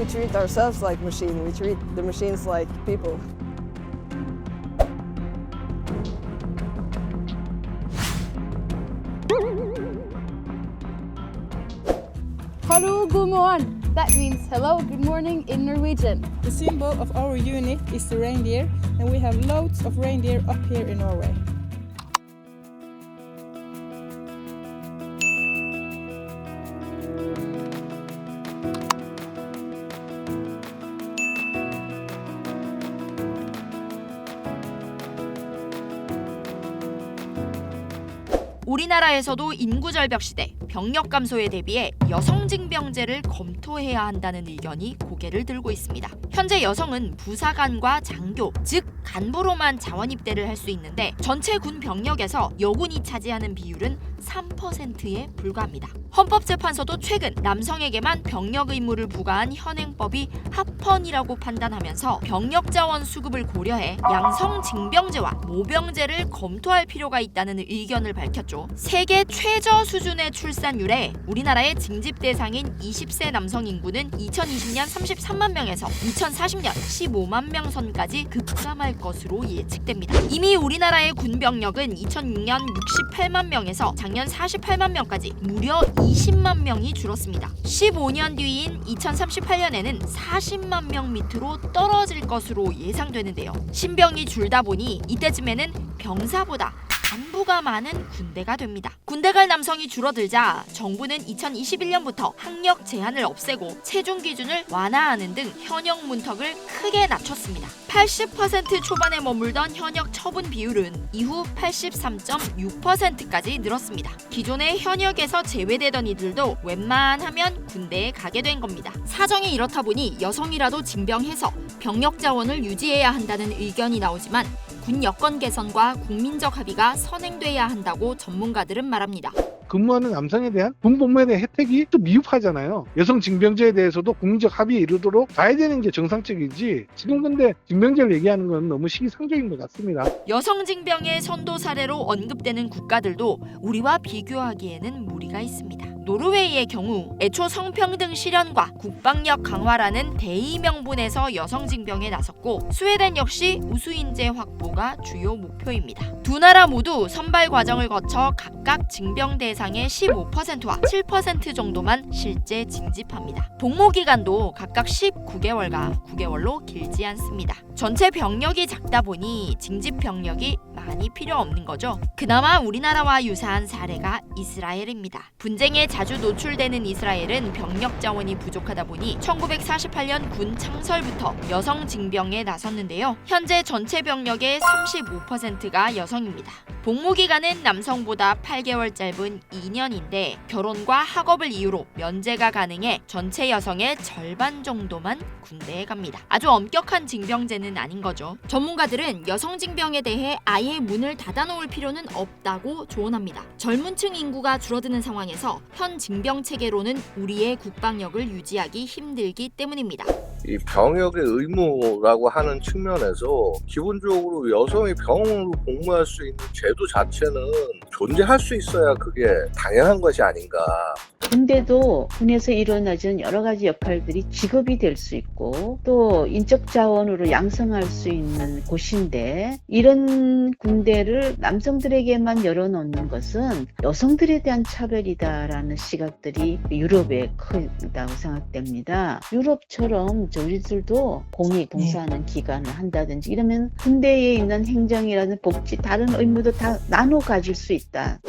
we treat ourselves like machine. We treat the machines like people. Hallo, god morgen. That means hello, good morning in Norwegian. The symbol of our unit is the reindeer, and we have loads of reindeer up here in Norway. 우리나라에서도 인구 절벽 시대 병력 감소에 대비해 여성 징병제를 검토해야 한다는 의견이 고개를 들고 있습니다. 현재 여성은 부사관과 장교, 즉 간부로만 자원 입대를 할 수 있는데 전체 군 병력에서 여군이 차지하는 비율은 3%에 불과합니다. 헌법재판소도 최근 남성에게만 병력 의무를 부과한 현행법이 합헌이라고 판단하면서 병력 자원 수급을 고려해 양성 징병제와 모병제를 검토할 필요가 있다는 의견을 밝혔죠. 세계 최저 수준의 출산율에 우리나라의 징집 대상인 20세 남성 인구는 2020년 33만 명에서 2040년 15만 명 선까지 급감할 것으로 예측됩니다. 이미 우리나라의 군 병력은 2006년 68만 명에서 작년 48만 명까지 무려 20만 명이 줄었습니다. 15년 뒤인 2038년에는 40만 명 밑으로 떨어질 것으로 예상되는데요. 신병이 줄다 보니 이때쯤에는 병사보다 간부가 많은 군대가 됩니다. 군대 갈 남성이 줄어들자 정부는 2021년부터 학력 제한을 없애고 체중 기준을 완화하는 등 현역 문턱을 크게 낮췄습니다. 80% 초반에 머물던 현역 처분 비율은 이후 83.6%까지 늘었습니다. 기존의 현역에서 제외되던 이들도 웬만하면 군대에 가게 된 겁니다. 사정이 이렇다 보니 여성이라도 징병해서 병력 자원을 유지해야 한다는 의견이 나오지만 군 여건 개선과 국민적 합의가 선행돼야 한다고 전문가들은 말합니다. 근무하는 남성에 대한 군 복무에 대한 혜택이 또 미흡하잖아요. 여성 징병제에 대해서도 국민적 합의에 이르도록 가야 되는 게 정상적이지 지금 근데 징병제를 얘기하는 건 너무 시기상조인 것 같습니다. 여성 징병의 선도 사례로 언급되는 국가들도 우리와 비교하기에는 무리가 있습니다. 노르웨이의 경우 애초 성평등 실현과 국방력 강화라는 대의 명분에서 여성 징병에 나섰고 스웨덴 역시 우수인재 확보가 주요 목표입니다. 두 나라 모두 선발 과정을 거쳐 각각 징병 대상의 15%와 7% 정도만 실제 징집합니다. 복무 기간도 각각 19개월과 9개월로 길지 않습니다. 전체 병력이 작다 보니 징집 병력이 많이 필요 없는 거죠. 그나마 우리나라와 유사한 사례가 이스라엘입니다. 분쟁에 자주 노출되는 이스라엘은 병력 자원이 부족하다 보니 1948년 군 창설부터 여성 징병에 나섰는데요. 현재 전체 병력의 35%가 여성입니다. 복무 기간은 남성보다 8개월 짧은 2년인데 결혼과 학업을 이유로 면제가 가능해 전체 여성의 절반 정도만 군대에 갑니다. 아주 엄격한 징병제는 아닌 거죠. 전문가들은 여성 징병에 대해 아예 문을 닫아놓을 필요는 없다고 조언합니다. 젊은 층 인구가 줄어드는 상황에서 현 징병 체계로는 우리의 국방력을 유지하기 힘들기 때문입니다. 이 병역의 의무라고 하는 측면에서 기본적으로 여성이 병으로 복무할 수 있는 제도 자체는 존재할 수 있어야 그게 당연한 것이 아닌가. 군대도 군에서 이루어지는 여러 가지 역할들이 직업이 될 수 있고 또 인적 자원으로 양성할 수 있는 곳인데 이런 군대를 남성들에게만 열어놓는 것은 여성들에 대한 차별이다라는 시각들이 유럽에 크다고 생각됩니다. 유럽처럼 우리들도 공익 봉사하는 기관을 한다든지 이러면 군대에 있는 행정이라든 복지 다른 의무도 다 나눠 가질 수 있다.